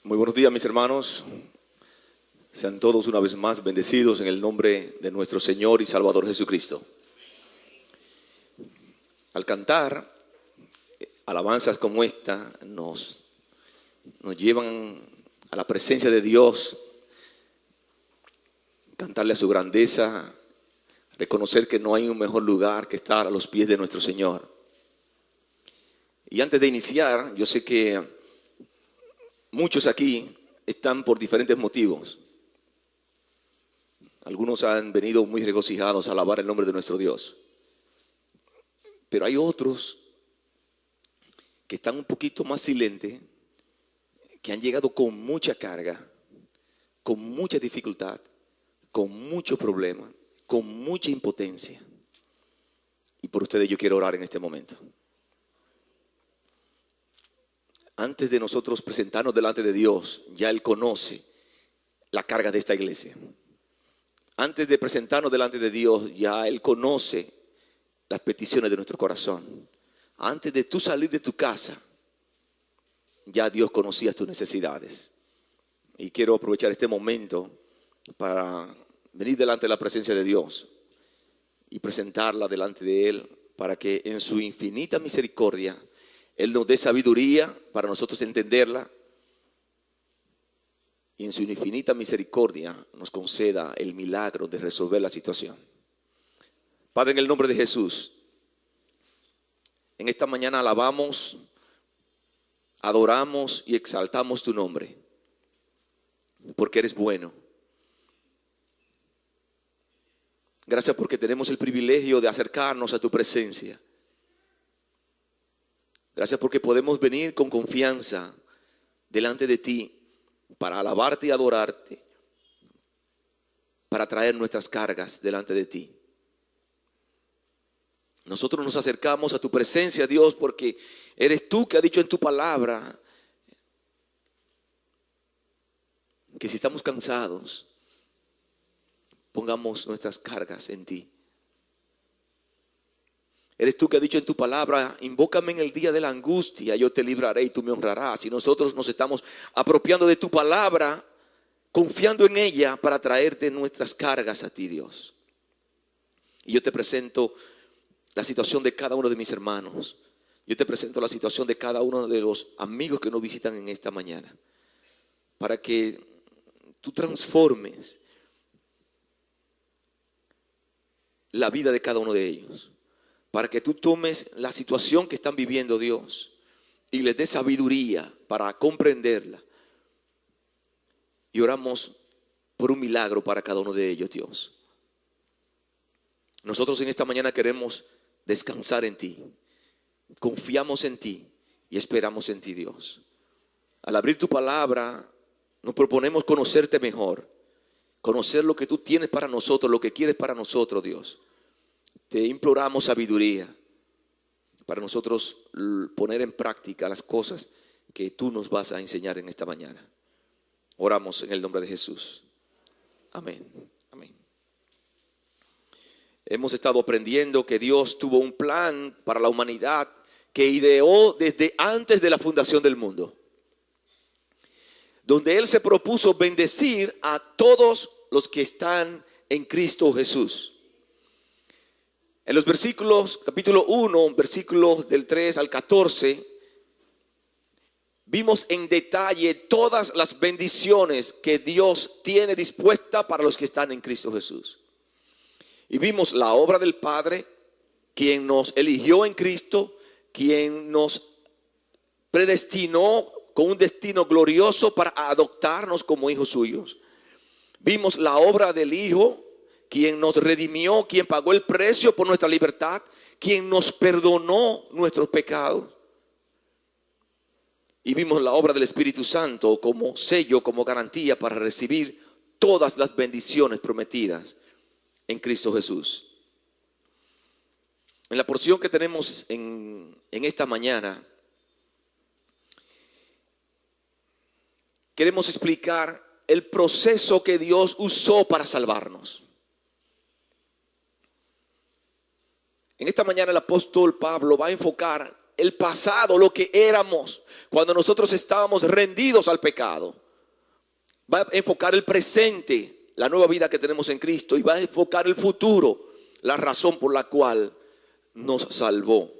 Muy buenos días, mis hermanos. Sean todos una vez más bendecidos en el nombre de nuestro Señor y Salvador Jesucristo. Al cantar alabanzas como esta, nos llevan a la presencia de Dios, cantarle a su grandeza, reconocer que no hay un mejor lugar que estar a los pies de nuestro Señor. Y antes de iniciar, yo sé que muchos aquí están por diferentes motivos. Algunos han venido muy regocijados a alabar el nombre de nuestro Dios. Pero hay otros que están un poquito más silentes, que han llegado con mucha carga, con mucha dificultad, con mucho problema, con mucha impotencia. Y por ustedes yo quiero orar en este momento. Antes de nosotros presentarnos delante de Dios, ya Él conoce la carga de esta iglesia. Antes de presentarnos delante de Dios, ya Él conoce las peticiones de nuestro corazón. Antes de tú salir de tu casa, ya Dios conocía tus necesidades. Y quiero aprovechar este momento para venir delante de la presencia de Dios y presentarla delante de Él, para que en su infinita misericordia Él nos dé sabiduría para nosotros entenderla, y en su infinita misericordia nos conceda el milagro de resolver la situación. Padre, en el nombre de Jesús, en esta mañana alabamos, adoramos y exaltamos tu nombre, porque eres bueno. Gracias porque tenemos el privilegio de acercarnos a tu presencia. Gracias porque podemos venir con confianza delante de ti para alabarte y adorarte, para traer nuestras cargas delante de ti. Nosotros nos acercamos a tu presencia, Dios, porque eres tú que has dicho en tu palabra que si estamos cansados, pongamos nuestras cargas en ti. Eres tú que has dicho en tu palabra: invócame en el día de la angustia, yo te libraré y tú me honrarás. Y nosotros nos estamos apropiando de tu palabra, confiando en ella para traerte nuestras cargas a ti, Dios. Y yo te presento la situación de cada uno de mis hermanos. Yo te presento la situación de cada uno de los amigos que nos visitan en esta mañana, para que tú transformes la vida de cada uno de ellos, para que tú tomes la situación que están viviendo, Dios, y les des sabiduría para comprenderla. Y oramos por un milagro para cada uno de ellos, Dios. Nosotros en esta mañana queremos descansar en ti, confiamos en ti y esperamos en ti, Dios. Al abrir tu palabra, nos proponemos conocerte mejor, conocer lo que tú tienes para nosotros, lo que quieres para nosotros, Dios. Te imploramos sabiduría para nosotros poner en práctica las cosas que tú nos vas a enseñar en esta mañana. Oramos en el nombre de Jesús. Amén. Amén. Hemos estado aprendiendo que Dios tuvo un plan para la humanidad que ideó desde antes de la fundación del mundo, donde Él se propuso bendecir a todos los que están en Cristo Jesús. En los versículos, capítulo 1, versículos del 3 al 14, vimos en detalle todas las bendiciones que Dios tiene dispuesta para los que están en Cristo Jesús. Y vimos la obra del Padre, quien nos eligió en Cristo, quien nos predestinó con un destino glorioso para adoptarnos como hijos suyos. Vimos la obra del Hijo, quien nos redimió, quien pagó el precio por nuestra libertad, quien nos perdonó nuestros pecados. Y vimos la obra del Espíritu Santo como sello, como garantía para recibir todas las bendiciones prometidas en Cristo Jesús. En la porción que tenemos en esta mañana, queremos explicar el proceso que Dios usó para salvarnos. En esta mañana el apóstol Pablo va a enfocar el pasado, lo que éramos, cuando nosotros estábamos rendidos al pecado. Va a enfocar el presente, la nueva vida que tenemos en Cristo, y va a enfocar el futuro, la razón por la cual nos salvó.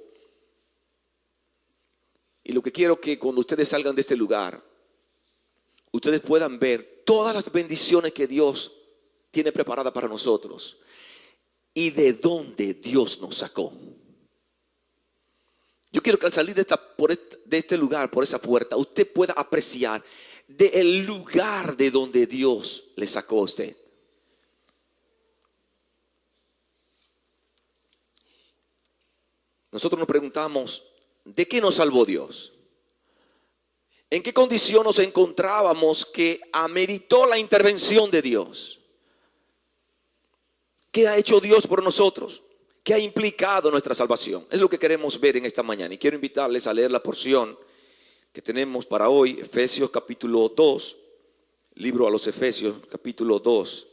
Y lo que quiero que cuando ustedes salgan de este lugar, ustedes puedan ver todas las bendiciones que Dios tiene preparadas para nosotros y de dónde Dios nos sacó. Yo quiero que al salir de este lugar, por esa puerta, usted pueda apreciar del lugar de donde Dios le sacó a usted. Nosotros nos preguntamos, ¿de qué nos salvó Dios? ¿En qué condición nos encontrábamos que ameritó la intervención de Dios? ¿Qué ha hecho Dios por nosotros? ¿Qué ha implicado nuestra salvación? Es lo que queremos ver en esta mañana. Y quiero invitarles a leer la porción que tenemos para hoy, Efesios capítulo 2, libro a los Efesios capítulo 2,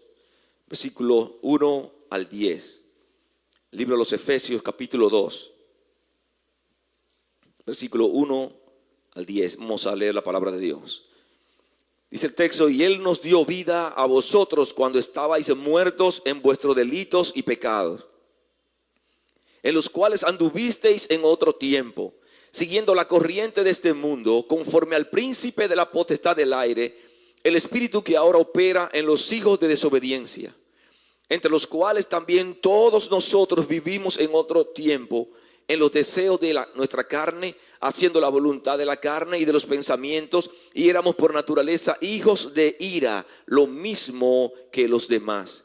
versículo 1 al 10. Libro a los Efesios capítulo 2, versículo 1 al 10. Vamos a leer la palabra de Dios. Dice el texto: y Él nos dio vida a vosotros cuando estabais muertos en vuestros delitos y pecados, en los cuales anduvisteis en otro tiempo, siguiendo la corriente de este mundo, conforme al príncipe de la potestad del aire, el espíritu que ahora opera en los hijos de desobediencia, entre los cuales también todos nosotros vivimos en otro tiempo, en los deseos de nuestra carne, haciendo la voluntad de la carne y de los pensamientos, y éramos por naturaleza hijos de ira, lo mismo que los demás.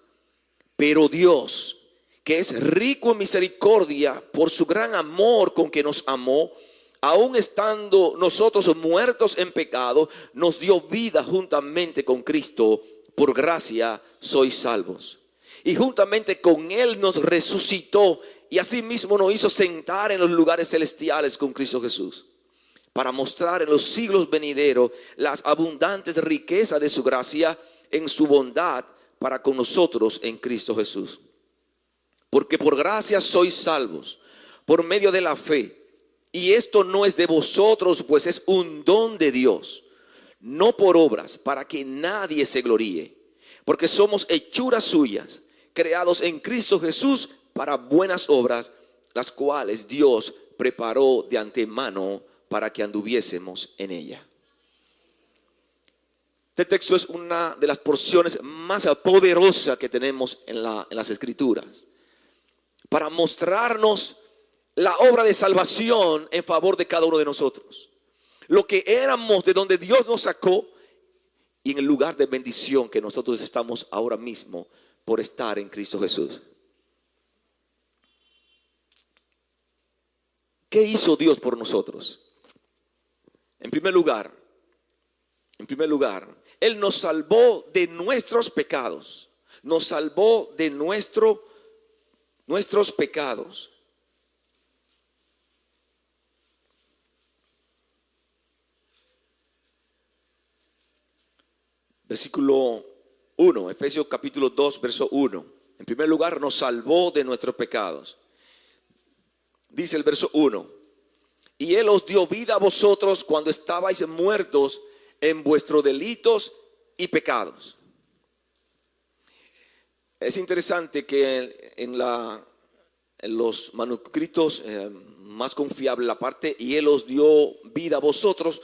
Pero Dios, que es rico en misericordia, por su gran amor con que nos amó, aun estando nosotros muertos en pecado, nos dio vida juntamente con Cristo. Por gracia sois salvos. Y juntamente con Él nos resucitó, y asimismo nos hizo sentar en los lugares celestiales con Cristo Jesús, para mostrar en los siglos venideros las abundantes riquezas de su gracia en su bondad para con nosotros en Cristo Jesús. Porque por gracia sois salvos, por medio de la fe. Y esto no es de vosotros, pues es un don de Dios, no por obras, para que nadie se gloríe. Porque somos hechuras suyas, creados en Cristo Jesús para buenas obras, las cuales Dios preparó de antemano para que anduviésemos en ella. Este texto es una de las porciones más poderosas que tenemos en las Escrituras, para mostrarnos la obra de salvación en favor de cada uno de nosotros. Lo que éramos, de donde Dios nos sacó, y en el lugar de bendición que nosotros estamos ahora mismo por estar en Cristo Jesús. ¿Qué hizo Dios por nosotros? En primer lugar, Él nos salvó de nuestros pecados. Nos salvó de nuestros pecados. Versículo 1, Efesios capítulo 2, verso 1. En primer lugar, nos salvó de nuestros pecados. Dice el verso 1: y Él os dio vida a vosotros cuando estabais muertos en vuestros delitos y pecados. Es interesante que en los manuscritos más confiables, la parte "y Él os dio vida a vosotros"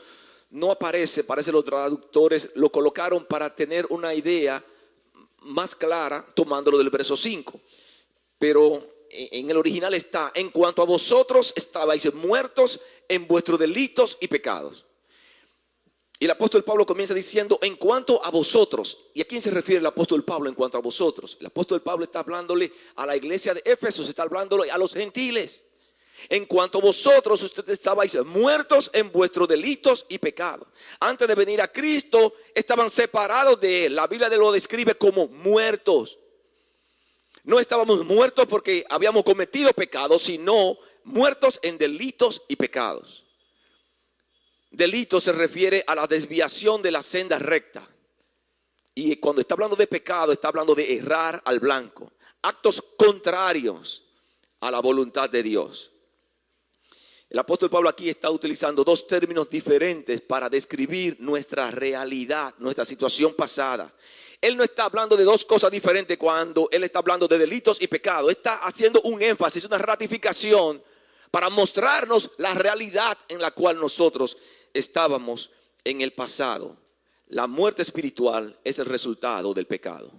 no aparece. Parece los traductores lo colocaron para tener una idea más clara, tomándolo del verso 5. Pero en el original está: en cuanto a vosotros estabais muertos en vuestros delitos y pecados. Y el apóstol Pablo comienza diciendo: en cuanto a vosotros. ¿Y a quién se refiere el apóstol Pablo en cuanto a vosotros? El apóstol Pablo está hablándole a la iglesia de Éfeso, está hablándole a los gentiles. En cuanto a vosotros, ustedes estabais muertos en vuestros delitos y pecados. Antes de venir a Cristo, estaban separados de Él. La Biblia lo describe como muertos. No estábamos muertos porque habíamos cometido pecados, sino muertos en delitos y pecados. Delito se refiere a la desviación de la senda recta. Y cuando está hablando de pecado, está hablando de errar al blanco. Actos contrarios a la voluntad de Dios. El apóstol Pablo aquí está utilizando dos términos diferentes para describir nuestra realidad, nuestra situación pasada. Él no está hablando de dos cosas diferentes cuando él está hablando de delitos y pecados. Está haciendo un énfasis, una ratificación para mostrarnos la realidad en la cual nosotros estábamos en el pasado. La muerte espiritual es el resultado del pecado.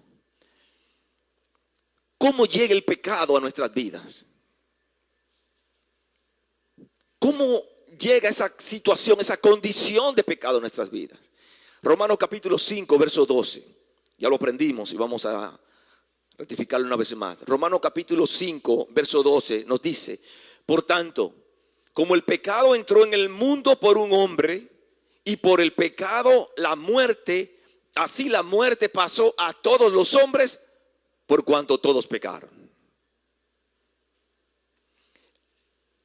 ¿Cómo llega el pecado a nuestras vidas? ¿Cómo llega esa situación, esa condición de pecado en nuestras vidas? Romanos capítulo 5, verso 12. Ya lo aprendimos y vamos a rectificarlo una vez más. Romanos capítulo 5, verso 12 nos dice: por tanto, como el pecado entró en el mundo por un hombre, y por el pecado la muerte, así la muerte pasó a todos los hombres por cuanto todos pecaron.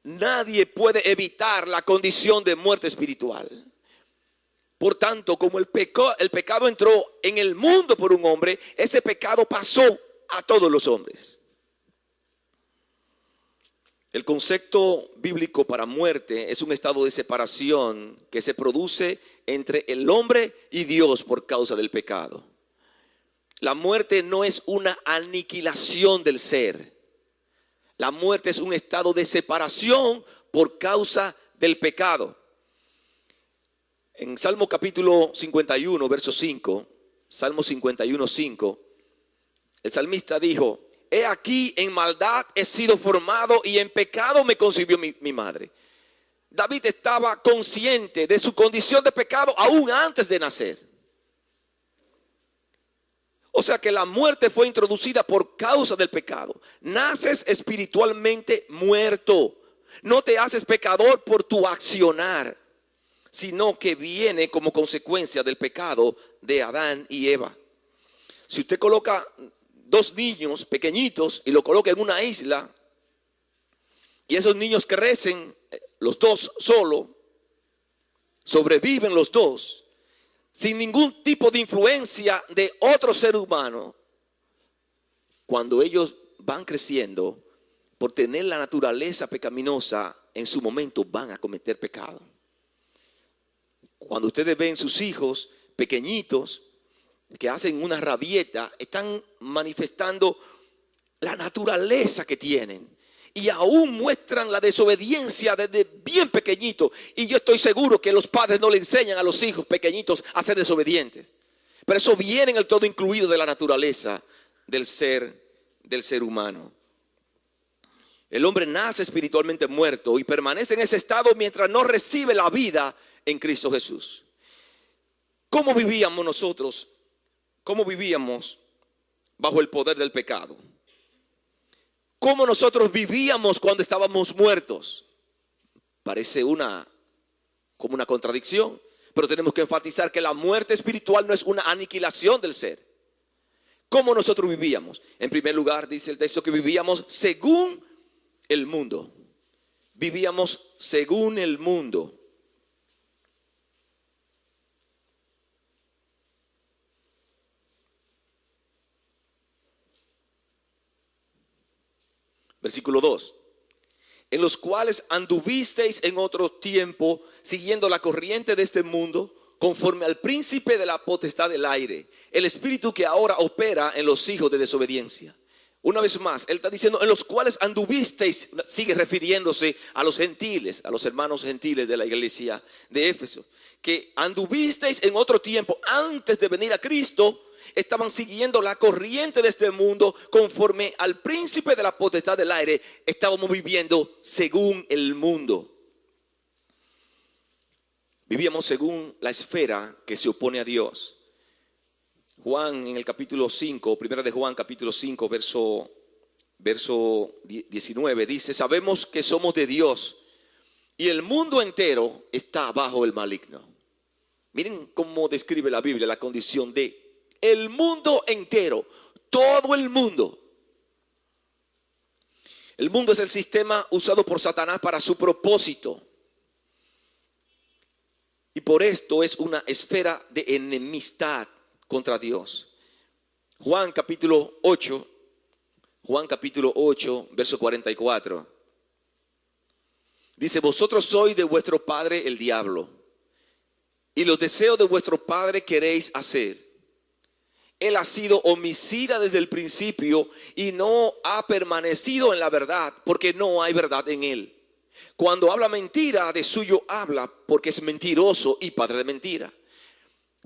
Nadie puede evitar la condición de muerte espiritual. Por tanto, como el pecado entró en el mundo por un hombre, ese pecado pasó a todos los hombres. El concepto bíblico para muerte es un estado de separación que se produce entre el hombre y Dios por causa del pecado. La muerte no es una aniquilación del ser. La muerte es un estado de separación por causa del pecado. En Salmo capítulo 51, verso 5, Salmo 51, 5, el salmista dijo: he aquí en maldad he sido formado y en pecado me concibió mi madre. David estaba consciente de su condición de pecado aún antes de nacer. O sea que la muerte fue introducida por causa del pecado. Naces espiritualmente muerto. No te haces pecador por tu accionar, sino que viene como consecuencia del pecado de Adán y Eva. Si usted coloca dos niños pequeñitos y lo coloca en una isla, y esos niños crecen, los dos solo, sobreviven los dos, sin ningún tipo de influencia de otro ser humano. Cuando ellos van creciendo, por tener la naturaleza pecaminosa, en su momento van a cometer pecado. Cuando ustedes ven sus hijos pequeñitos que hacen una rabieta, están manifestando la naturaleza que tienen. Y aún muestran la desobediencia desde bien pequeñito. Y yo estoy seguro que los padres no le enseñan a los hijos pequeñitos a ser desobedientes. Pero eso viene en el todo incluido de la naturaleza del ser humano. El hombre nace espiritualmente muerto y permanece en ese estado mientras no recibe la vida en Cristo Jesús. ¿Cómo vivíamos nosotros? ¿Cómo vivíamos bajo el poder del pecado? ¿Cómo nosotros vivíamos cuando estábamos muertos? Parece como una contradicción, pero tenemos que enfatizar que la muerte espiritual no es una aniquilación del ser. ¿Cómo nosotros vivíamos? En primer lugar, dice el texto que vivíamos según el mundo. Vivíamos según el mundo. Versículo 2. En los cuales anduvisteis en otro tiempo, siguiendo la corriente de este mundo, conforme al príncipe de la potestad del aire, el espíritu que ahora opera en los hijos de desobediencia. Una vez más, él está diciendo en los cuales anduvisteis, sigue refiriéndose a los gentiles, a los hermanos gentiles de la iglesia de Éfeso, que anduvisteis en otro tiempo antes de venir a Cristo. Estaban siguiendo la corriente de este mundo conforme al príncipe de la potestad del aire. Estábamos viviendo según el mundo. Vivíamos según la esfera que se opone a Dios. Juan en el capítulo 5, primera de Juan capítulo 5, verso 19 dice: sabemos que somos de Dios y el mundo entero está bajo el maligno. Miren cómo describe la Biblia la condición de el mundo entero, todo el mundo. El mundo es el sistema usado por Satanás para su propósito. Y por esto es una esfera de enemistad contra Dios. Juan capítulo 8, verso 44. Dice, vosotros sois de vuestro padre el diablo, y los deseos de vuestro padre queréis hacer. Él ha sido homicida desde el principio y no ha permanecido en la verdad, porque no hay verdad en él. Cuando habla mentira, de suyo habla, porque es mentiroso y padre de mentira.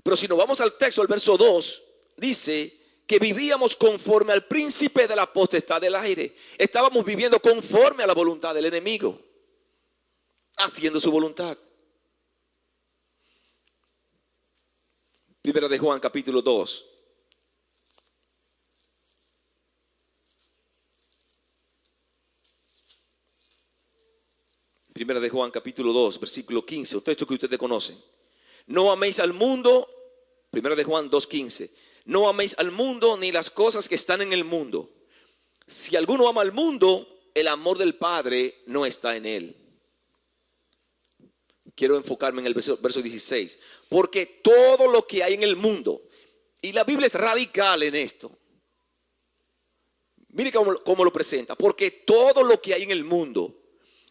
Pero si nos vamos al texto, al verso 2, dice que vivíamos conforme al príncipe de la potestad del aire. Estábamos viviendo conforme a la voluntad del enemigo, haciendo su voluntad. Primera de Juan, capítulo 2. Primera de Juan, capítulo 2, versículo 15. Un texto que ustedes conocen. No améis al mundo. Primera de Juan 2:15. No améis al mundo ni las cosas que están en el mundo. Si alguno ama al mundo, el amor del Padre no está en él. Quiero enfocarme en el verso 16. Porque todo lo que hay en el mundo, y la Biblia es radical en esto. Mire cómo lo presenta. Porque todo lo que hay en el mundo,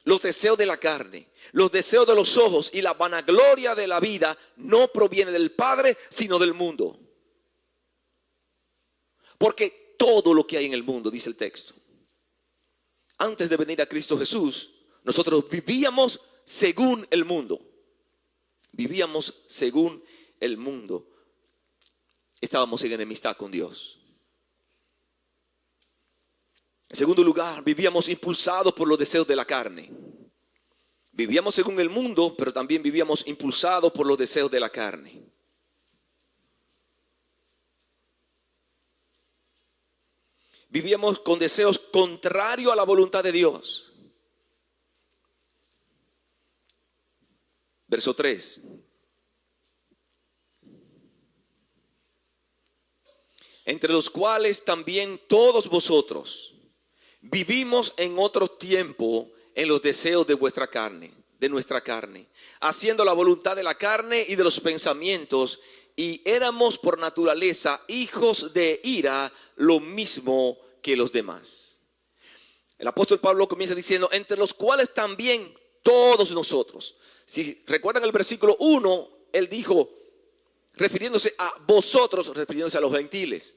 los deseos de la carne, los deseos de los ojos y la vanagloria de la vida no proviene del Padre, sino del mundo. Porque todo lo que hay en el mundo, dice el texto. Antes de venir a Cristo Jesús, nosotros vivíamos según el mundo. Vivíamos según el mundo. Estábamos en enemistad con Dios. En segundo lugar, vivíamos impulsados por los deseos de la carne. Vivíamos según el mundo, pero también vivíamos impulsados por los deseos de la carne. Vivíamos con deseos contrarios a la voluntad de Dios. Verso 3. Entre los cuales también todos vosotros vivimos en otro tiempo en los deseos de vuestra carne, de nuestra carne, haciendo la voluntad de la carne y de los pensamientos, y éramos por naturaleza hijos de ira, lo mismo que los demás. El apóstol Pablo comienza diciendo, entre los cuales también todos nosotros. Si recuerdan el versículo 1, él dijo, refiriéndose a vosotros, refiriéndose a los gentiles.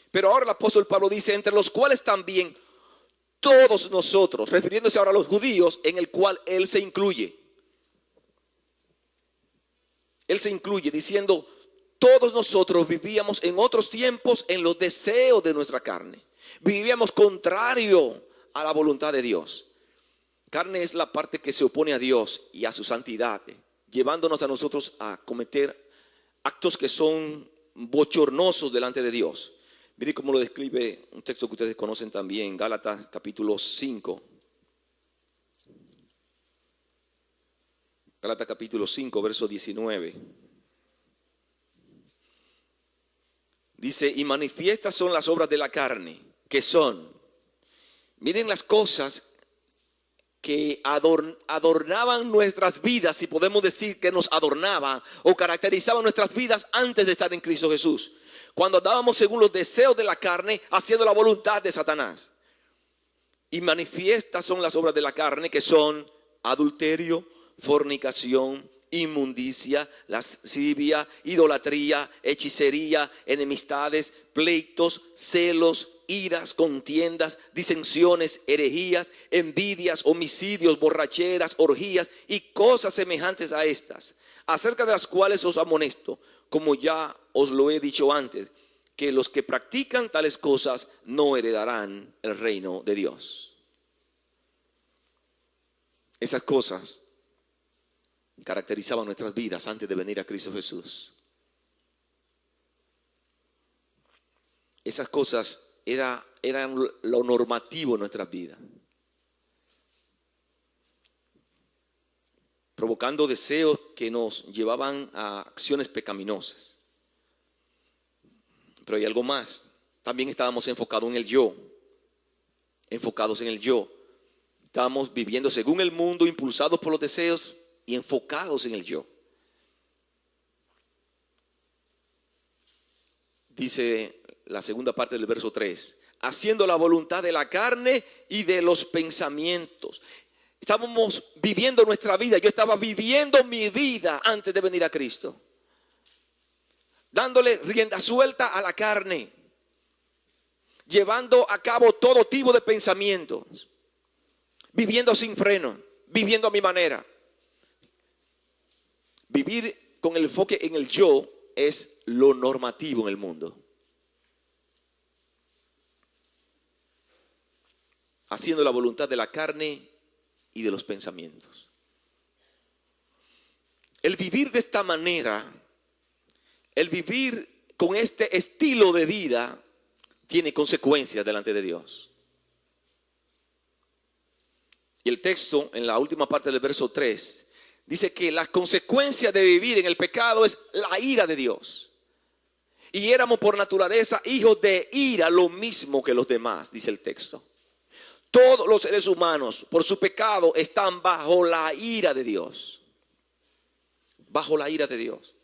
Pero ahora el apóstol Pablo dice, entre los cuales también todos nosotros, refiriéndose ahora a los judíos, en el cual él se incluye. Él se incluye diciendo, todos nosotros vivíamos en otros tiempos en los deseos de nuestra carne. Vivíamos contrario a la voluntad de Dios. Carne es la parte que se opone a Dios y a su santidad, llevándonos a nosotros a cometer actos que son bochornosos delante de Dios. Mire cómo lo describe un texto que ustedes conocen también, Gálatas capítulo 5. Gálatas capítulo 5, verso 19. Dice, y manifiestas son las obras de la carne, que son, miren las cosas que adornaban nuestras vidas, si podemos decir que nos adornaban o caracterizaban nuestras vidas antes de estar en Cristo Jesús. Cuando andábamos según los deseos de la carne, haciendo la voluntad de Satanás. Y manifiestas son las obras de la carne, que son adulterio, fornicación, inmundicia, lascivia, idolatría, hechicería, enemistades, pleitos, celos, iras, contiendas, disensiones, herejías, envidias, homicidios, borracheras, orgías y cosas semejantes a estas, acerca de las cuales os amonesto, como ya os lo he dicho antes, que los que practican tales cosas no heredarán el reino de Dios. Esas cosas caracterizaban nuestras vidas antes de venir a Cristo Jesús. Esas cosas eran lo normativo en nuestras vidas, provocando deseos que nos llevaban a acciones pecaminosas. Pero hay algo más. También estábamos enfocados en el yo. Estábamos viviendo según el mundo, impulsados por los deseos y enfocados en el yo. Dice la segunda parte del verso 3, haciendo la voluntad de la carne y de los pensamientos. Estábamos viviendo nuestra vida. Yo estaba viviendo mi vida antes de venir a Cristo, dándole rienda suelta a la carne, llevando a cabo todo tipo de pensamientos, viviendo sin freno, viviendo a mi manera. Vivir con el enfoque en el yo es lo normativo en el mundo. Haciendo la voluntad de la carne y de los pensamientos. El vivir de esta manera, el vivir con este estilo de vida, tiene consecuencias delante de Dios. Y el texto, en la última parte del verso 3, dice que la consecuencia de vivir en el pecado es la ira de Dios. Y éramos por naturaleza hijos de ira, lo mismo que los demás, dice el texto. Todos los seres humanos, por su pecado, están bajo la ira de Dios. Bajo la ira de Dios.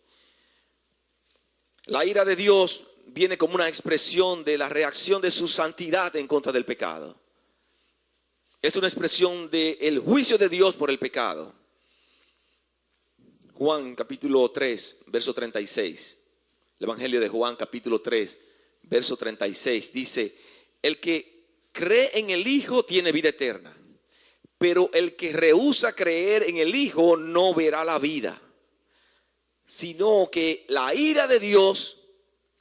La ira de Dios viene como una expresión de la reacción de su santidad en contra del pecado. Es una expresión del juicio de Dios por el pecado. Juan capítulo 3, verso 36. El Evangelio de Juan capítulo 3, verso 36 dice: el que cree en el Hijo tiene vida eterna, pero el que rehúsa creer en el Hijo no verá la vida, sino que la ira de Dios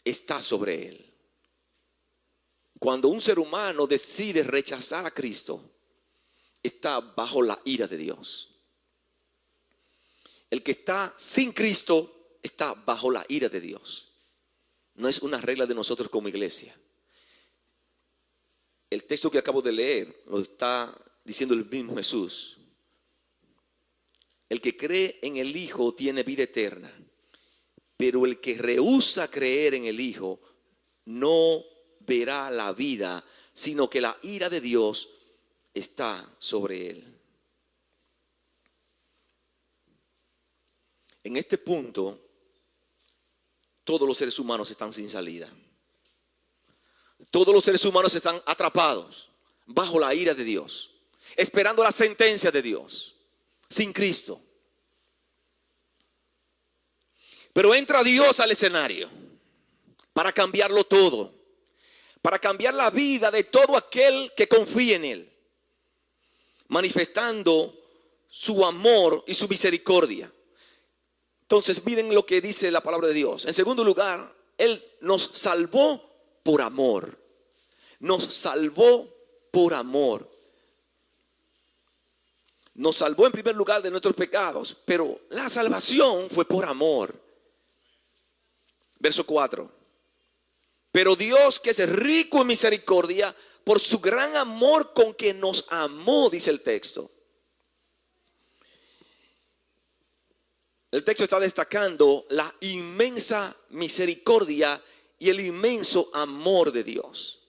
está sobre él. Cuando un ser humano decide rechazar a Cristo, está bajo la ira de Dios. El que está sin Cristo está bajo la ira de Dios. No es una regla de nosotros como iglesia. El texto que acabo de leer lo está diciendo el mismo Jesús. El que cree en el Hijo tiene vida eterna, pero el que rehúsa creer en el Hijo no verá la vida, sino que la ira de Dios está sobre él. En este punto, todos los seres humanos están sin salida. Todos los seres humanos están atrapados bajo la ira de Dios, esperando la sentencia de Dios, sin Cristo. Pero entra Dios al escenario para cambiarlo todo, para cambiar la vida de todo aquel que confíe en Él, manifestando su amor y su misericordia. Entonces miren lo que dice la palabra de Dios. En segundo lugar, Él nos salvó por amor. Nos salvó por amor. Nos salvó en primer lugar de nuestros pecados, pero la salvación fue por amor. Verso 4. Pero Dios, que es rico en misericordia, por su gran amor con que nos amó, dice el texto. El texto está destacando la inmensa misericordia y el inmenso amor de Dios.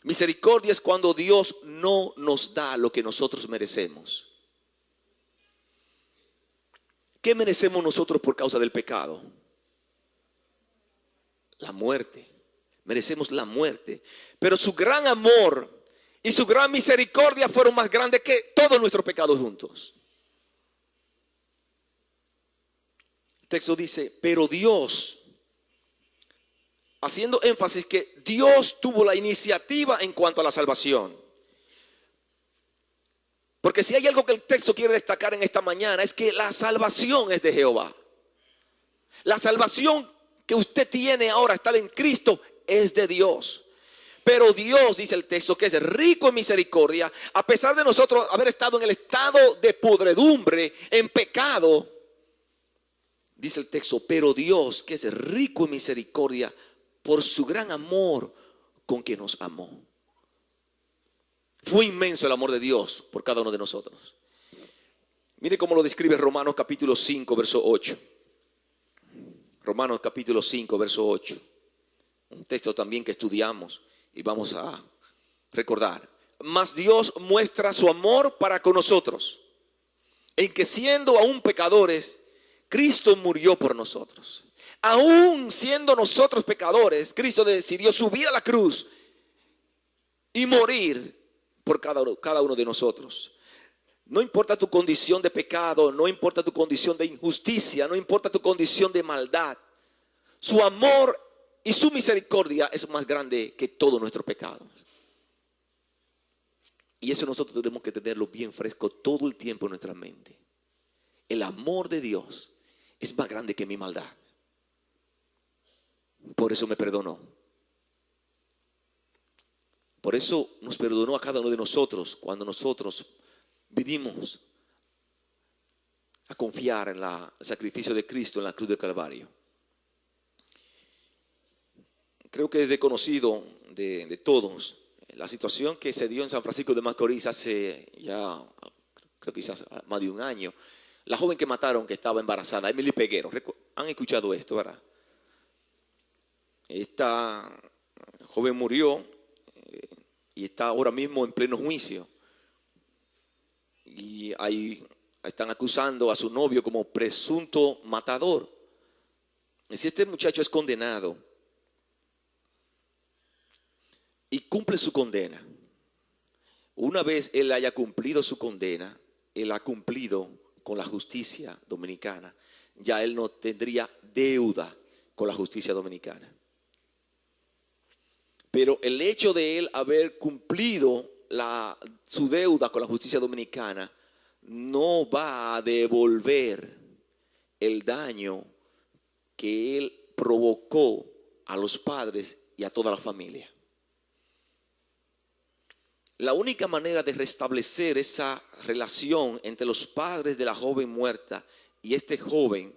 Misericordia es cuando Dios no nos da lo que nosotros merecemos. ¿Qué merecemos nosotros por causa del pecado? La muerte. Merecemos la muerte. Pero su gran amor y su gran misericordia fueron más grandes que todos nuestros pecados juntos. El texto dice, pero Dios, haciendo énfasis que Dios tuvo la iniciativa en cuanto a la salvación. Porque si hay algo que el texto quiere destacar en esta mañana es que la salvación es de Jehová. La salvación que usted tiene ahora, estar en Cristo, es de Dios. Pero Dios, dice el texto, que es rico en misericordia, a pesar de nosotros haber estado en el estado de podredumbre, en pecado, dice el texto, pero Dios, que es rico en misericordia, por su gran amor con que nos amó. Fue inmenso el amor de Dios por cada uno de nosotros. Mire cómo lo describe Romanos capítulo 5, verso 8. Romanos capítulo 5, verso 8. Un texto también que estudiamos y vamos a recordar. Mas Dios muestra su amor para con nosotros, en que siendo aún pecadores, Cristo murió por nosotros. Aún siendo nosotros pecadores, Cristo decidió subir a la cruz y morir por cada uno de nosotros. No importa tu condición de pecado, no importa tu condición de injusticia, no importa tu condición de maldad. Su amor y su misericordia es más grande que todos nuestros pecados. Y eso nosotros tenemos que tenerlo bien fresco todo el tiempo en nuestra mente. El amor de Dios es más grande que mi maldad. Por eso me perdonó. Por eso nos perdonó a cada uno de nosotros cuando nosotros vinimos a confiar en el sacrificio de Cristo en la cruz del Calvario. Creo que es de conocido de todos la situación que se dio en San Francisco de Macorís hace ya, creo que quizás más de un año. La joven que mataron que estaba embarazada, Emily Peguero. ¿Han escuchado esto, verdad? Esta joven murió y está ahora mismo en pleno juicio. Y ahí están acusando a su novio como presunto matador. Y si este muchacho es condenado y cumple su condena, una vez él haya cumplido su condena, él ha cumplido con la justicia dominicana. Ya él no tendría deuda con la justicia dominicana. Pero el hecho de él haber cumplido su deuda con la justicia dominicana no va a devolver el daño que él provocó a los padres y a toda la familia. La única manera de restablecer esa relación entre los padres de la joven muerta y este joven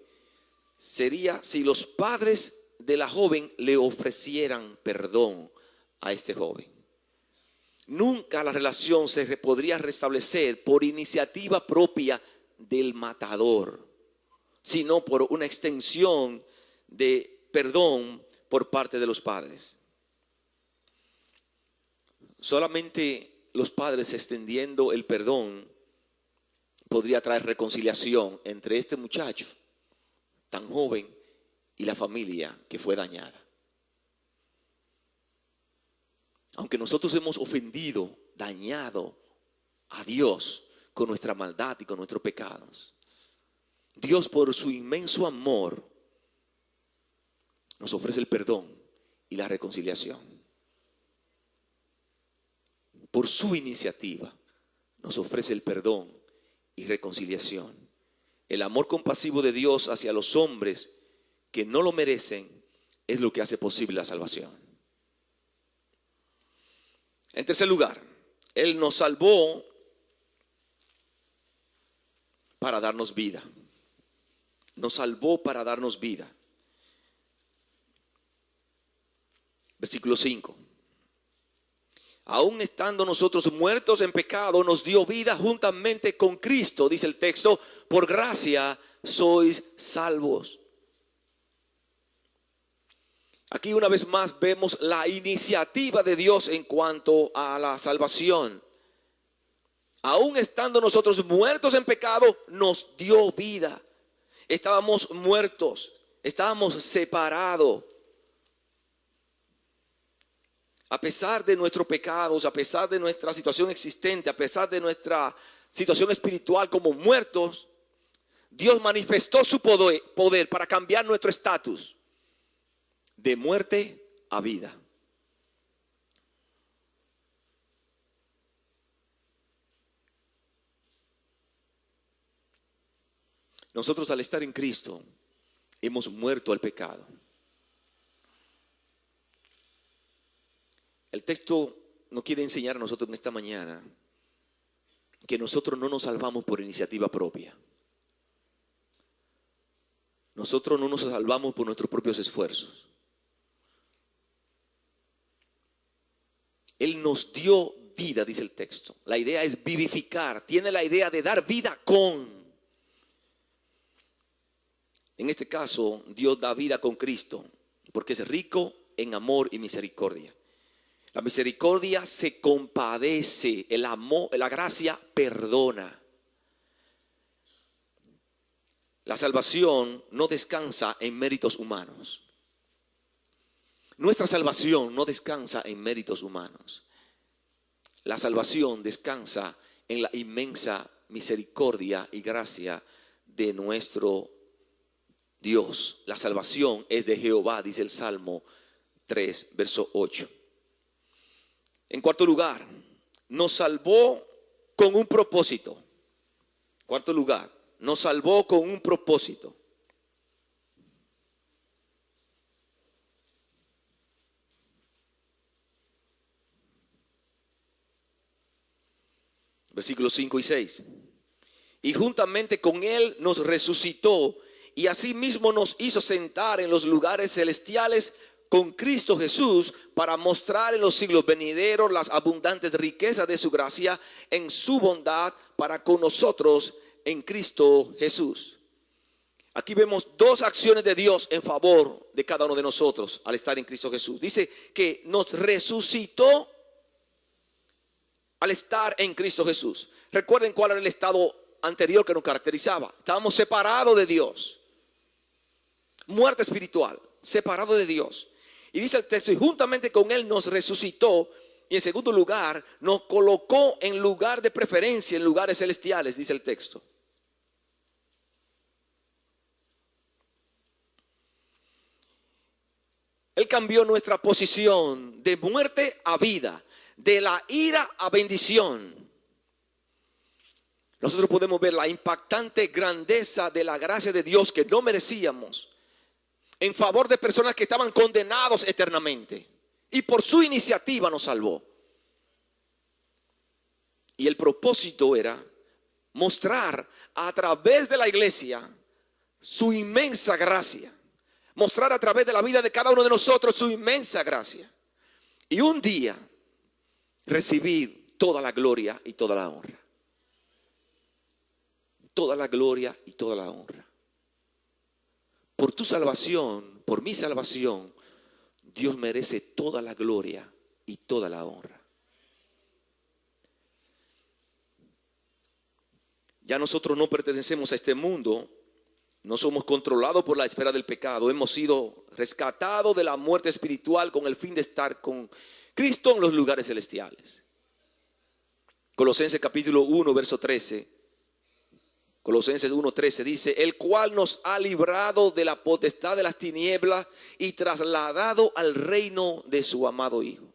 sería si los padres de la joven le ofrecieran perdón a este joven. Nunca la relación se podría restablecer por iniciativa propia del matador, sino por una extensión de perdón por parte de los padres. Solamente los padres extendiendo el perdón podría traer reconciliación entre este muchacho tan joven y la familia que fue dañada. Aunque nosotros hemos ofendido, dañado a Dios con nuestra maldad y con nuestros pecados, Dios por su inmenso amor nos ofrece el perdón y la reconciliación. Por su iniciativa nos ofrece el perdón y reconciliación. El amor compasivo de Dios hacia los hombres que no lo merecen es lo que hace posible la salvación. En tercer lugar, Él nos salvó para darnos vida. Nos salvó para darnos vida. Versículo 5. Aún estando nosotros muertos en pecado, nos dio vida juntamente con Cristo, dice el texto, por gracia sois salvos. Aquí una vez más vemos la iniciativa de Dios en cuanto a la salvación. Aún estando nosotros muertos en pecado, nos dio vida. Estábamos muertos, estábamos separados. A pesar de nuestros pecados, a pesar de nuestra situación existente, a pesar de nuestra situación espiritual como muertos, Dios manifestó su poder para cambiar nuestro estatus de muerte a vida. Nosotros al estar en Cristo hemos muerto al pecado. El texto nos quiere enseñar a nosotros en esta mañana que nosotros no nos salvamos por iniciativa propia. Nosotros no nos salvamos por nuestros propios esfuerzos. Él nos dio vida, dice el texto. La idea es vivificar. Tiene la idea de dar vida con. En este caso, Dios da vida con Cristo porque es rico en amor y misericordia. La misericordia se compadece, el amor, la gracia perdona. La salvación no descansa en méritos humanos. Nuestra salvación no descansa en méritos humanos. La salvación descansa en la inmensa misericordia y gracia de nuestro Dios. La salvación es de Jehová, dice el Salmo 3, verso 8. En cuarto lugar, nos salvó con un propósito. Cuarto lugar, nos salvó con un propósito. Versículos 5 y 6. Y juntamente con él nos resucitó y asimismo nos hizo sentar en los lugares celestiales con Cristo Jesús para mostrar en los siglos venideros las abundantes riquezas de su gracia en su bondad para con nosotros en Cristo Jesús. Aquí vemos dos acciones de Dios en favor de cada uno de nosotros al estar en Cristo Jesús. Dice que nos resucitó al estar en Cristo Jesús. Recuerden cuál era el estado anterior que nos caracterizaba. Estábamos separados de Dios. Muerte espiritual, separado de Dios. Y dice el texto, y juntamente con él nos resucitó. Y en segundo lugar, nos colocó en lugar de preferencia, en lugares celestiales, dice el texto. Él cambió nuestra posición de muerte a vida, de la ira a bendición. Nosotros podemos ver la impactante grandeza de la gracia de Dios que no merecíamos en favor de personas que estaban condenados eternamente, y por su iniciativa nos salvó. Y el propósito era mostrar a través de la iglesia su inmensa gracia, mostrar a través de la vida de cada uno de nosotros su inmensa gracia, y un día recibir toda la gloria y toda la honra. Toda la gloria y toda la honra. Por tu salvación, por mi salvación, Dios merece toda la gloria y toda la honra. Ya nosotros no pertenecemos a este mundo, no somos controlados por la esfera del pecado, hemos sido rescatados de la muerte espiritual con el fin de estar con Cristo en los lugares celestiales. Colosenses capítulo 1, verso 13. Colosenses 1:13 dice, el cual nos ha librado de la potestad de las tinieblas y trasladado al reino de su amado Hijo.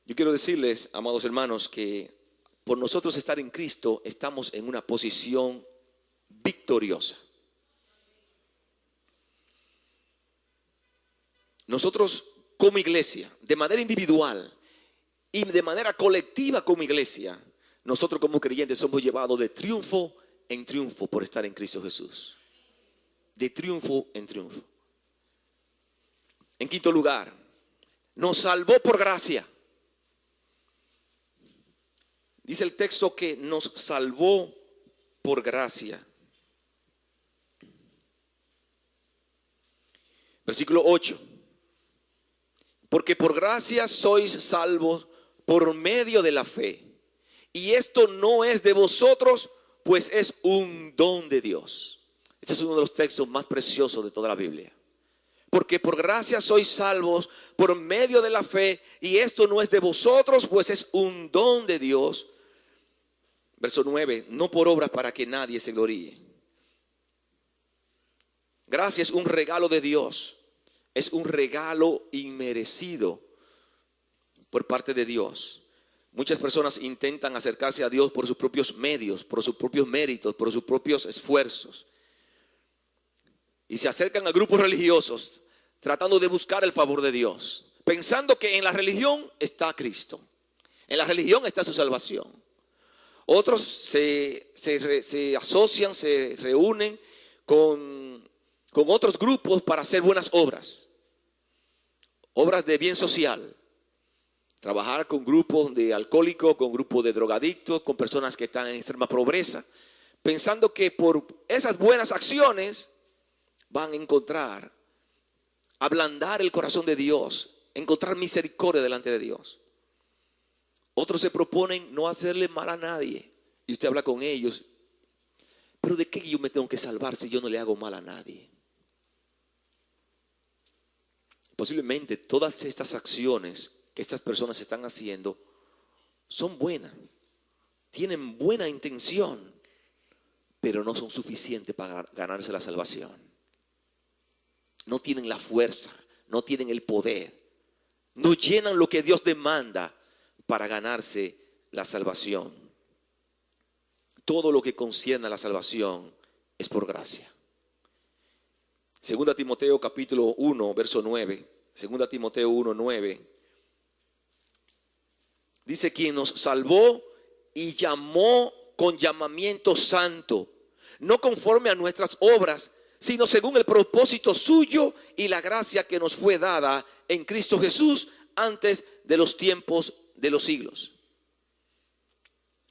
Yo quiero decirles, amados hermanos, que por nosotros estar en Cristo estamos en una posición victoriosa. Nosotros como iglesia, de manera individual y de manera colectiva como iglesia, nosotros como creyentes somos llevados de triunfo en triunfo por estar en Cristo Jesús. De triunfo en triunfo. En quinto lugar, nos salvó por gracia. Dice el texto que nos salvó por gracia. Versículo 8. Porque por gracia sois salvos por medio de la fe. Y esto no es de vosotros, pues es un don de Dios. Este es uno de los textos más preciosos de toda la Biblia. Porque por gracia sois salvos por medio de la fe. Y esto no es de vosotros, pues es un don de Dios. Verso 9. No por obras para que nadie se gloríe. Gracia es un regalo de Dios. Es un regalo inmerecido por parte de Dios. Muchas personas intentan acercarse a Dios por sus propios medios, por sus propios méritos, por sus propios esfuerzos. Y se acercan a grupos religiosos tratando de buscar el favor de Dios, pensando que en la religión está Cristo, en la religión está su salvación. Otros se asocian, se reúnen con otros grupos para hacer buenas obras, obras de bien social. Trabajar con grupos de alcohólicos, con grupos de drogadictos, con personas que están en extrema pobreza, pensando que por esas buenas acciones van a encontrar, ablandar el corazón de Dios, encontrar misericordia delante de Dios. Otros se proponen no hacerle mal a nadie. Y usted habla con ellos, pero ¿de qué yo me tengo que salvar si yo no le hago mal a nadie? Posiblemente todas estas acciones que estas personas están haciendo son buenas, tienen buena intención, pero no son suficientes para ganarse la salvación. No tienen la fuerza, no tienen el poder, no llenan lo que Dios demanda para ganarse la salvación. Todo lo que concierne a la salvación es por gracia. Segunda Timoteo capítulo 1, verso 9. Segunda Timoteo 1, 9. Dice: quien nos salvó y llamó con llamamiento santo, no conforme a nuestras obras, sino según el propósito suyo y la gracia que nos fue dada en Cristo Jesús antes de los tiempos de los siglos.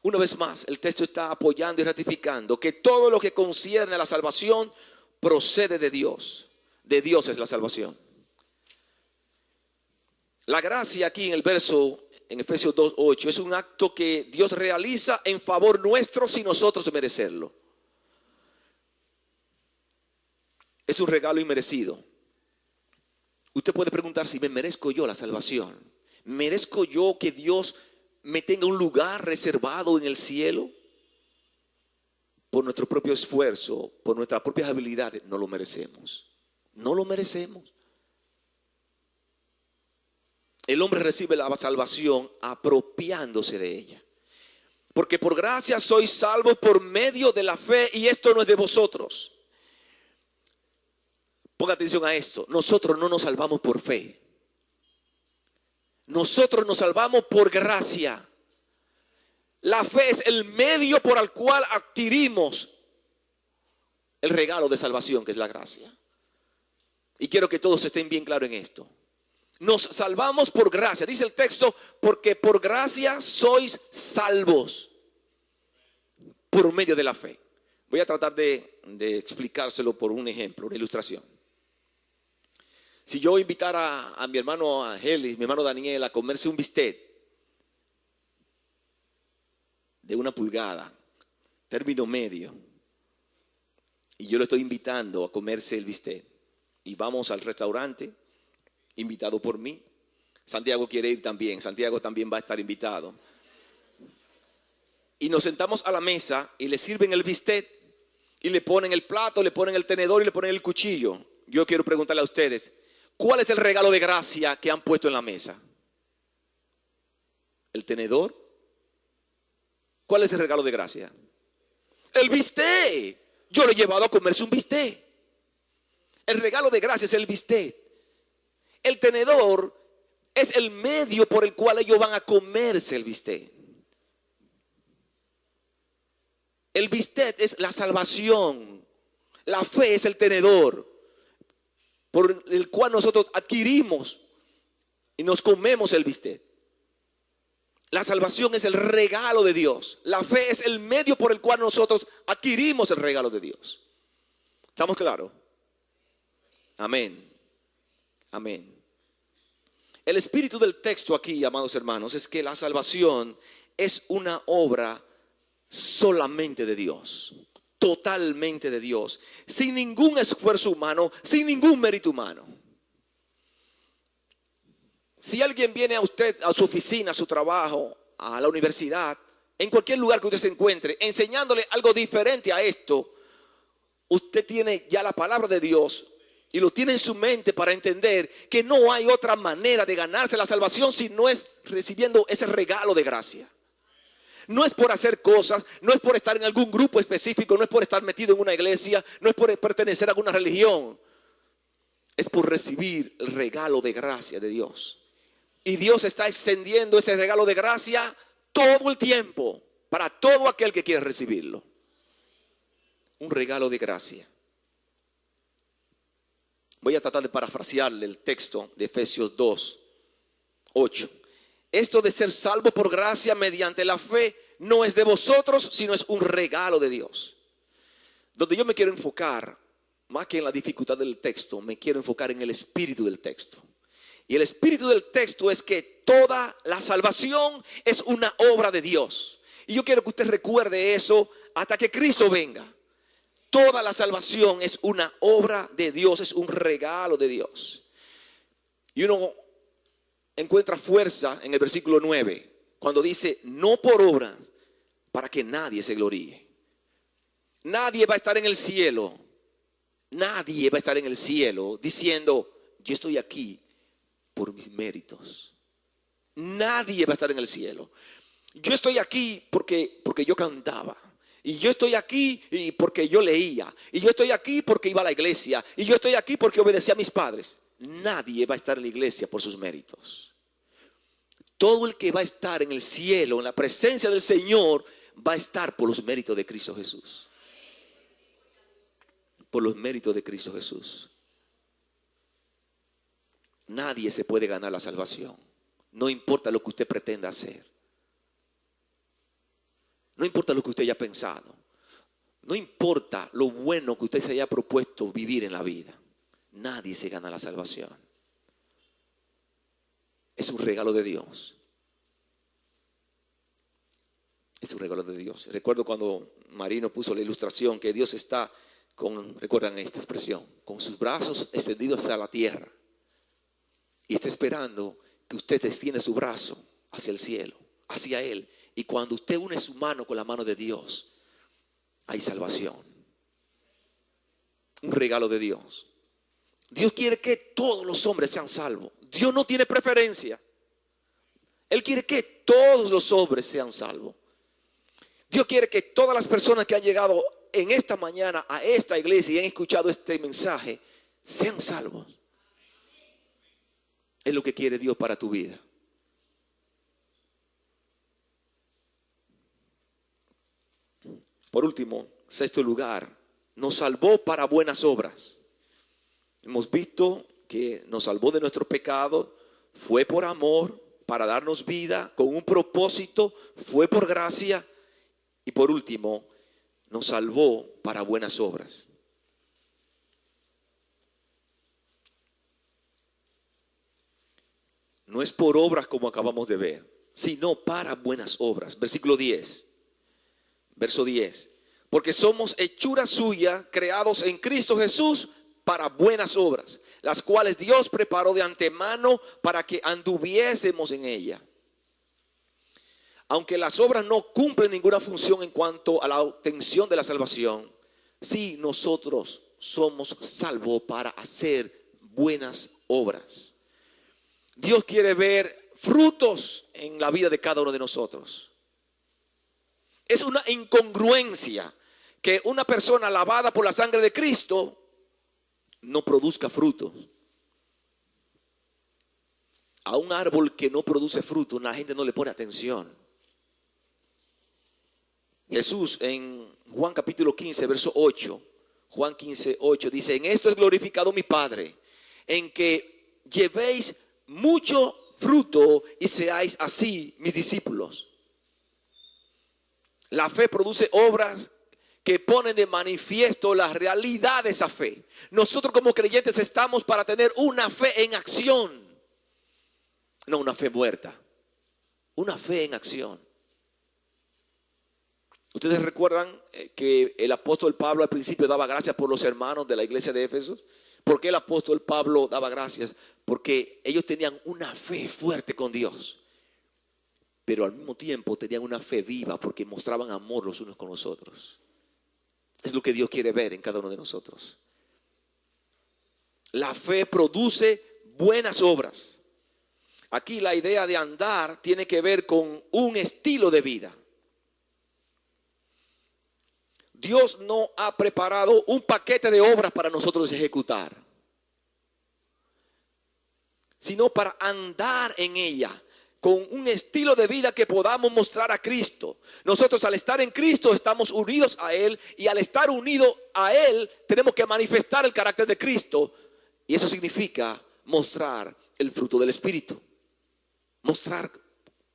Una vez más, el texto está apoyando y ratificando que todo lo que concierne a la salvación procede de Dios. De Dios es la salvación. La gracia aquí en el verso, en Efesios 2:8, es un acto que Dios realiza en favor nuestro sin nosotros merecerlo. Es un regalo inmerecido. Usted puede preguntar si me merezco yo la salvación. ¿Merezco yo que Dios me tenga un lugar reservado en el cielo? Por nuestro propio esfuerzo, por nuestras propias habilidades, no lo merecemos. No lo merecemos. El hombre recibe la salvación apropiándose de ella. Porque por gracia sois salvos por medio de la fe, y esto no es de vosotros. Ponga atención a esto. Nosotros no nos salvamos por fe. Nosotros nos salvamos por gracia. La fe es el medio por el cual adquirimos el regalo de salvación, que es la gracia. Y quiero que todos estén bien claros en esto. Nos salvamos por gracia. Dice el texto: porque por gracia sois salvos por medio de la fe. Voy a tratar de explicárselo por un ejemplo, una ilustración. Si yo invitara a mi hermano Angelis, mi hermano Daniel, a comerse un bistec de 1 pulgada, término medio, y yo lo estoy invitando a comerse el bistec, y vamos al restaurante, invitado por mí. Santiago quiere ir también, Santiago también va a estar invitado. Y nos sentamos a la mesa y le sirven el bistec, y le ponen el plato, le ponen el tenedor y le ponen el cuchillo. Yo quiero preguntarle a ustedes: ¿cuál es el regalo de gracia que han puesto en la mesa? ¿El tenedor? ¿Cuál es el regalo de gracia? El bistec. Yo lo he llevado a comerse un bistec. El regalo de gracia es el bistec. El tenedor es el medio por el cual ellos van a comerse el bistec. El bistec es la salvación. La fe es el tenedor por el cual nosotros adquirimos y nos comemos el bistec. La salvación es el regalo de Dios. La fe es el medio por el cual nosotros adquirimos el regalo de Dios. ¿Estamos claros? Amén. Amén. El espíritu del texto aquí, amados hermanos, es que la salvación es una obra solamente de Dios. Totalmente de Dios, sin ningún esfuerzo humano, sin ningún mérito humano. Si alguien viene a usted, a su oficina, a su trabajo, a la universidad, en cualquier lugar que usted se encuentre, enseñándole algo diferente a esto, usted tiene ya la palabra de Dios y lo tiene en su mente para entender que no hay otra manera de ganarse la salvación si no es recibiendo ese regalo de gracia. No es por hacer cosas, no es por estar en algún grupo específico, no es por estar metido en una iglesia, no es por pertenecer a alguna religión. Es por recibir el regalo de gracia de Dios. Y Dios está extendiendo ese regalo de gracia todo el tiempo para todo aquel que quiera recibirlo. Un regalo de gracia. Voy a tratar de parafrasearle el texto de Efesios 2:8. Esto de ser salvo por gracia mediante la fe no es de vosotros, sino es un regalo de Dios. Donde yo me quiero enfocar, más que en la dificultad del texto, me quiero enfocar en el espíritu del texto. Y el espíritu del texto es que toda la salvación es una obra de Dios. Y yo quiero que usted recuerde eso hasta que Cristo venga. Toda la salvación es una obra de Dios, es un regalo de Dios. Y uno encuentra fuerza en el versículo 9, cuando dice: no por obra, para que nadie se gloríe. Nadie va a estar en el cielo. Nadie va a estar en el cielo diciendo, yo estoy aquí por mis méritos. Nadie va a estar en el cielo. Yo estoy aquí porque yo cantaba. Y yo estoy aquí porque yo leía. Y yo estoy aquí porque iba a la iglesia. Y yo estoy aquí porque obedecía a mis padres. Nadie va a estar en la iglesia por sus méritos. Todo el que va a estar en el cielo, en la presencia del Señor, va a estar por los méritos de Cristo Jesús. Por los méritos de Cristo Jesús. Nadie se puede ganar la salvación. No importa lo que usted pretenda hacer. No importa lo que usted haya pensado. No importa lo bueno que usted se haya propuesto vivir en la vida. Nadie se gana la salvación. Es un regalo de Dios. Es un regalo de Dios. Recuerdo cuando Marino puso la ilustración que Dios está recuerdan esta expresión, con sus brazos extendidos hacia la tierra. Y está esperando que usted extienda su brazo hacia el cielo, hacia Él. Y cuando usted une su mano con la mano de Dios, hay salvación. Un regalo de Dios. Dios quiere que todos los hombres sean salvos. Dios no tiene preferencia. Él quiere que todos los hombres sean salvos. Dios quiere que todas las personas que han llegado en esta mañana a esta iglesia y han escuchado este mensaje sean salvos. Es lo que quiere Dios para tu vida. Por último, sexto lugar, nos salvó para buenas obras. Hemos visto que nos salvó de nuestros pecados, fue por amor, para darnos vida, con un propósito, fue por gracia. Y por último, nos salvó para buenas obras. No es por obras como acabamos de ver, sino para buenas obras. Versículo 10. Verso 10. Porque somos hechura suya, creados en Cristo Jesús para buenas obras, las cuales Dios preparó de antemano para que anduviésemos en ella. Aunque las obras no cumplen ninguna función en cuanto a la obtención de la salvación, sí nosotros somos salvos para hacer buenas obras. Dios quiere ver frutos en la vida de cada uno de nosotros. Es una incongruencia que una persona lavada por la sangre de Cristo no produzca frutos. A un árbol que no produce fruto, la gente no le pone atención. Jesús en Juan capítulo 15, verso 8, Juan 15, 8 dice: en esto es glorificado mi Padre, en que llevéis mucho fruto y seáis así mis discípulos. La fe produce obras que ponen de manifiesto la realidad de esa fe. Nosotros como creyentes estamos para tener una fe en acción, no una fe muerta, una fe en acción. Ustedes recuerdan que el apóstol Pablo al principio daba gracias por los hermanos de la iglesia de Éfeso. ¿Por qué el apóstol Pablo daba gracias? Porque ellos tenían una fe fuerte con Dios, pero al mismo tiempo tenían una fe viva porque mostraban amor los unos con los otros. Es lo que Dios quiere ver en cada uno de nosotros. La fe produce buenas obras. Aquí la idea de andar tiene que ver con un estilo de vida. Dios no ha preparado un paquete de obras para nosotros ejecutar, sino para andar en ella con un estilo de vida que podamos mostrar a Cristo. Nosotros al estar en Cristo estamos unidos a Él, y al estar unidos a Él tenemos que manifestar el carácter de Cristo, y eso significa mostrar el fruto del Espíritu, mostrar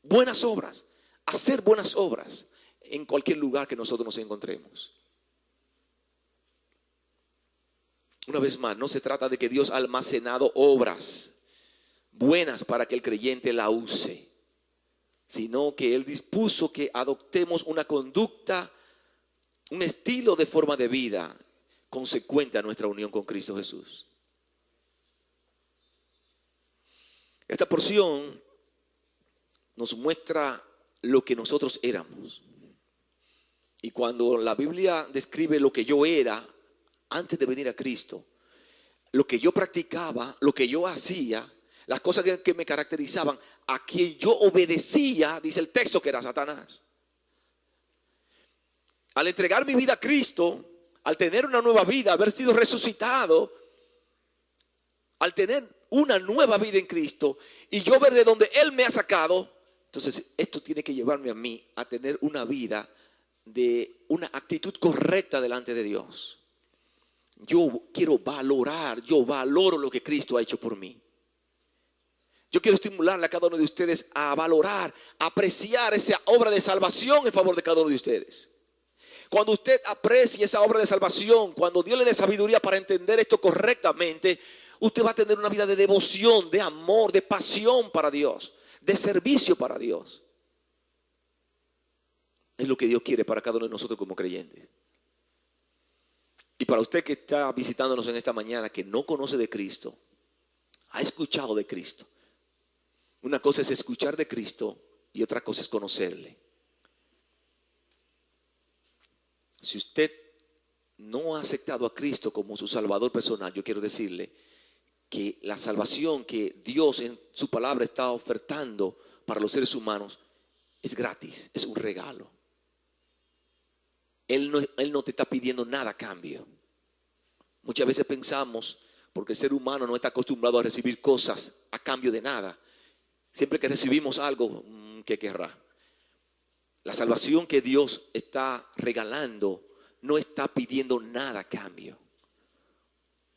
buenas obras, hacer buenas obras en cualquier lugar que nosotros nos encontremos. Una vez más, no se trata de que Dios ha almacenado obras buenas para que el creyente la use, sino que Él dispuso que adoptemos una conducta, un estilo de forma de vida consecuente a nuestra unión con Cristo Jesús. Esta porción nos muestra lo que nosotros éramos. Y cuando la Biblia describe lo que yo era antes de venir a Cristo, lo que yo practicaba, lo que yo hacía, las cosas que me caracterizaban, a quien yo obedecía, dice el texto, que era Satanás. Al entregar mi vida a Cristo, al tener una nueva vida, haber sido resucitado, al tener una nueva vida en Cristo y yo ver de donde Él me ha sacado, entonces esto tiene que llevarme a mí a tener una vida de una actitud correcta delante de Dios. Yo quiero valorar, yo valoro lo que Cristo ha hecho por mí. Yo quiero estimularle a cada uno de ustedes a valorar, a apreciar esa obra de salvación en favor de cada uno de ustedes. Cuando usted aprecie esa obra de salvación, cuando Dios le dé sabiduría para entender esto correctamente, usted va a tener una vida de devoción, de amor, de pasión para Dios, de servicio para Dios. Es lo que Dios quiere para cada uno de nosotros como creyentes. Y para usted que está visitándonos en esta mañana, que no conoce de Cristo, ha escuchado de Cristo. Una cosa es escuchar de Cristo y otra cosa es conocerle. Si usted no ha aceptado a Cristo como su Salvador personal, yo quiero decirle que la salvación que Dios en su palabra está ofertando para los seres humanos es gratis, es un regalo. Él no te está pidiendo nada a cambio. Muchas veces pensamos, porque el ser humano no está acostumbrado a recibir cosas a cambio de nada. Siempre que recibimos algo, ¿qué querrá? La salvación que Dios está regalando no está pidiendo nada a cambio.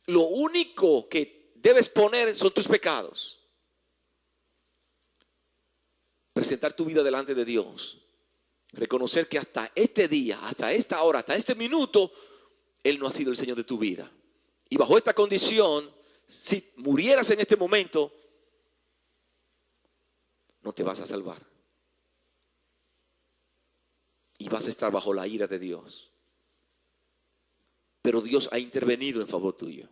Lo único que debes poner son tus pecados. Presentar tu vida delante de Dios. Reconocer que hasta este día, hasta esta hora, hasta este minuto, Él no ha sido el Señor de tu vida. Y bajo esta condición, si murieras en este momento, no te vas a salvar. Y vas a estar bajo la ira de Dios. Pero Dios ha intervenido en favor tuyo.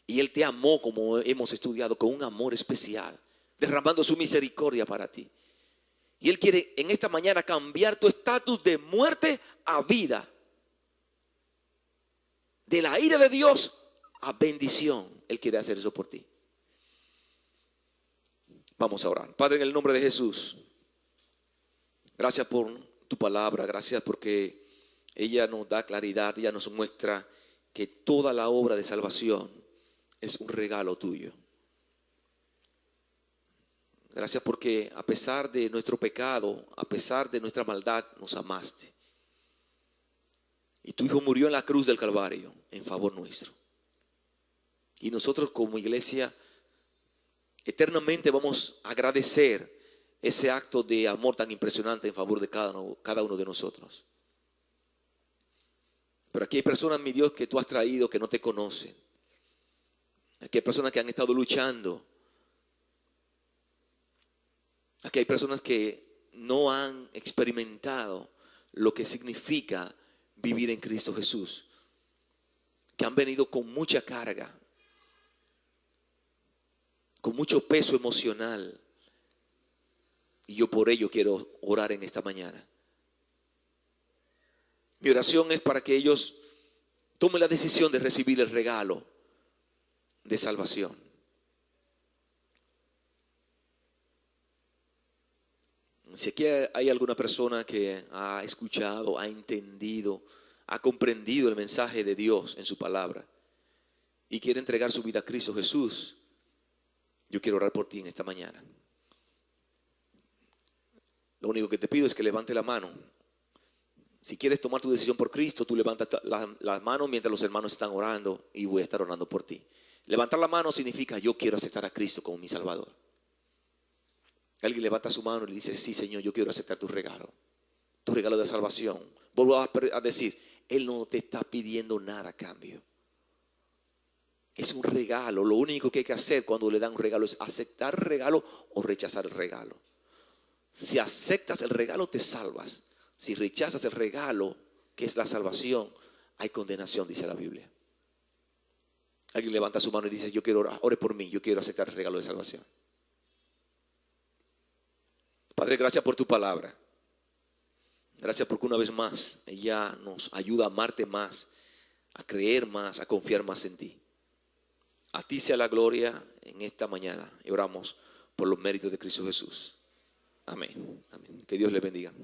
Y Él te amó, como hemos estudiado, con un amor especial, derramando su misericordia para ti. Y Él quiere en esta mañana cambiar tu estatus de muerte a vida. De la ira de Dios a bendición. Él quiere hacer eso por ti. Vamos a orar. Padre, en el nombre de Jesús, gracias por tu palabra. Gracias porque ella nos da claridad. Ella nos muestra que toda la obra de salvación es un regalo tuyo. Gracias porque a pesar de nuestro pecado, a pesar de nuestra maldad, nos amaste. Y tu Hijo murió en la cruz del Calvario en favor nuestro. Y nosotros como iglesia eternamente vamos a agradecer ese acto de amor tan impresionante en favor de cada uno de nosotros. Pero aquí hay personas, mi Dios, que tú has traído que no te conocen. Aquí hay personas que han estado luchando. Aquí hay personas que no han experimentado lo que significa vivir en Cristo Jesús. Que han venido con mucha carga, con mucho peso emocional. Y yo por ello quiero orar en esta mañana. Mi oración es para que ellos tomen la decisión de recibir el regalo de salvación. Si aquí hay alguna persona que ha escuchado, ha entendido, ha comprendido el mensaje de Dios en su palabra y quiere entregar su vida a Cristo Jesús, yo quiero orar por ti en esta mañana. Lo único que te pido es que levante la mano. Si quieres tomar tu decisión por Cristo, tú levantas la mano mientras los hermanos están orando y voy a estar orando por ti. Levantar la mano significa yo quiero aceptar a Cristo como mi Salvador. Alguien levanta su mano y le dice, sí Señor, yo quiero aceptar tu regalo de salvación. Vuelvo a decir, Él no te está pidiendo nada a cambio. Es un regalo. Lo único que hay que hacer cuando le dan un regalo es aceptar el regalo o rechazar el regalo. Si aceptas el regalo, te salvas. Si rechazas el regalo, que es la salvación, hay condenación, dice la Biblia. Alguien levanta su mano y dice, yo quiero orar, ore por mí, yo quiero aceptar el regalo de salvación. Padre, gracias por tu palabra. Gracias porque una vez más ella nos ayuda a amarte más, a creer más, a confiar más en ti. A ti sea la gloria en esta mañana y oramos por los méritos de Cristo Jesús. Amén. Amén. Que Dios le bendiga.